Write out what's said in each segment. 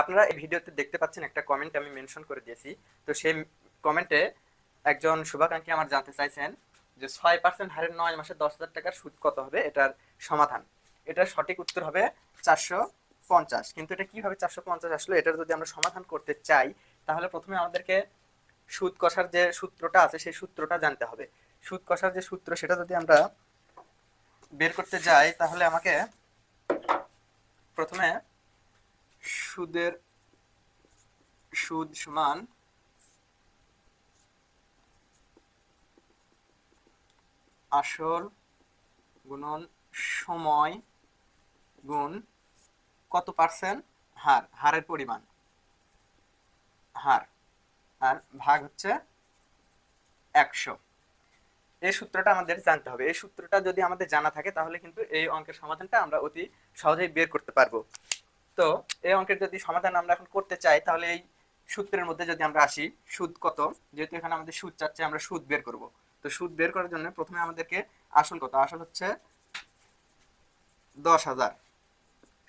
আপনারা এই ভিডিওতে দেখতে পাচ্ছেন একটা কমেন্ট আমি মেনশন করে দিয়েছি। তো সেই কমেন্টে একজন শুভাকাঙ্ক্ষী আমার জানতে চাইছেন যে 6% হারে 9 মাসে 10,000 টাকার সুদ কত হবে, এটার সমাধান। এটার সঠিক উত্তর হবে 450। কিন্তু এটা কিভাবে 450 আসলো, এটার যদি আমরা সমাধান করতে চাই তাহলে প্রথমে আমাদেরকে সুদ কষার যে সূত্রটা আছে সেই সূত্রটা জানতে হবে। সুদ কষার যে সূত্র সেটা যদি আমরা বের করতে যাই তাহলে আমাকে প্রথমে সুদ সমান আসল গুণন সময় গুণ কত পার্সেন্ট হারের পরিমাণ, হার, আর ভাগ হচ্ছে 100। এই সূত্রটা আমাদের জানতে হবে। এই সূত্রটা যদি আমাদের জানা থাকে তাহলে কিন্তু এই অঙ্কের সমাধানটা আমরা অতি সহজেই বের করতে পারবো। তো এই অঙ্কের যদি সমাধান আমরা এখন করতে চাই তাহলে এই সূত্রের মধ্যে যদি আমরা আসি, সুদ কত, যেহেতু এখানে আমাদের সুদ চাচ্ছে, আমরা সুদ বের করব। তো সুদ বের করার জন্য প্রথমে আমাদেরকে আসল কত, আসল হচ্ছে 10,000,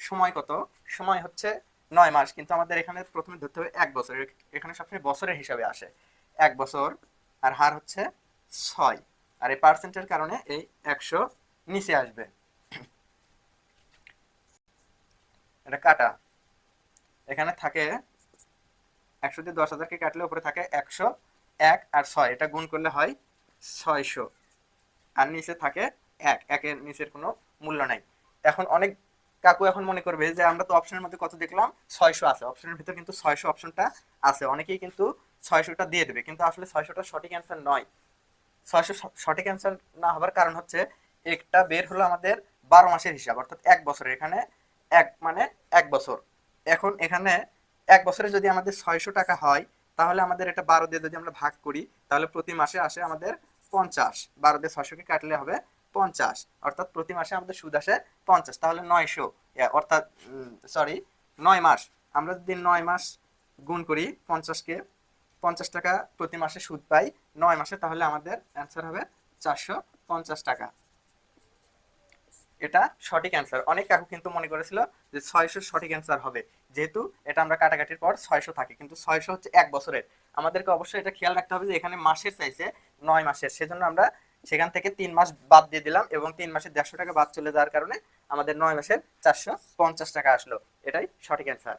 সময় কত, সময় হচ্ছে 9 মাস, কিন্তু আমাদের এখানে প্রথমে ধরতে হবে 1 বছর, এখানে সবসময় বছরের হিসাবে আসে 1 বছর, আর হার হচ্ছে 6, আর এই পার্সেন্টের কারণে এই 100 নিচে আসবে। এটা কাটা, এখানে থাকে 100 দিয়ে 10,000কে কাটলে উপরে থাকে 101 আর 6, এটা গুণ করলে হয় 600, আর নিচে থাকে 1, একের নিচের কোনো মূল্য নাই। এখন অনেক কাকু এখন মনে করবে যে আমরা তো অপশনের মধ্যে কত দেখলাম, 600 আছে, অপশনের ভিতর কিন্তু 600 অপশনটা আছে, অনেকেই কিন্তু 600টা দিয়ে দেবে, কিন্তু আসলে 600টা সঠিক অ্যান্সার নয়। 600 সঠিক অ্যান্সার না হবার কারণ হচ্ছে একটা বের হলো আমাদের 12 মাসের হিসাব, অর্থাৎ 1 বছরের, এখানে 1 মানে 1 বছর। এখন এখানে 1 বছরে যদি আমাদের 600 টাকা হয় তাহলে আমাদের এটা 12 দিয়ে যদি আমরা ভাগ করি তাহলে প্রতি মাসে আসে আমাদের 50, 12 দিয়ে 600কে কাটলে হবে 50, অর্থাৎ প্রতি মাসে আমাদের সুদ আসে 50, তাহলে 900, অর্থাৎ 9 মাস, আমরা যদি 9 মাস গুণ করি 50কে, 50 টাকা প্রতি মাসে সুদ পাই 9 মাসে, তাহলে আমাদের অ্যান্সার হবে 450 টাকা। এটা সঠিক অ্যান্সার। অনেক কাকু কিন্তু মনে করেছিল যে 600 সঠিক অ্যান্সার হবে, যেহেতু এটা আমরা কাটাকাটির পর 600 থাকে, কিন্তু 600 হচ্ছে 1 বছরের। আমাদেরকে অবশ্যই এটা খেয়াল রাখতে হবে যে এখানে মাসের চাইছে 9 মাসের, সেজন্য আমরা সেখান থেকে 3 মাস বাদ দিয়ে দিলাম এবং 3 মাসে 150 টাকা বাদ চলে যাওয়ার কারণে আমাদের 9 মাসের 450 টাকা আসলো। এটাই সঠিক অ্যান্সার।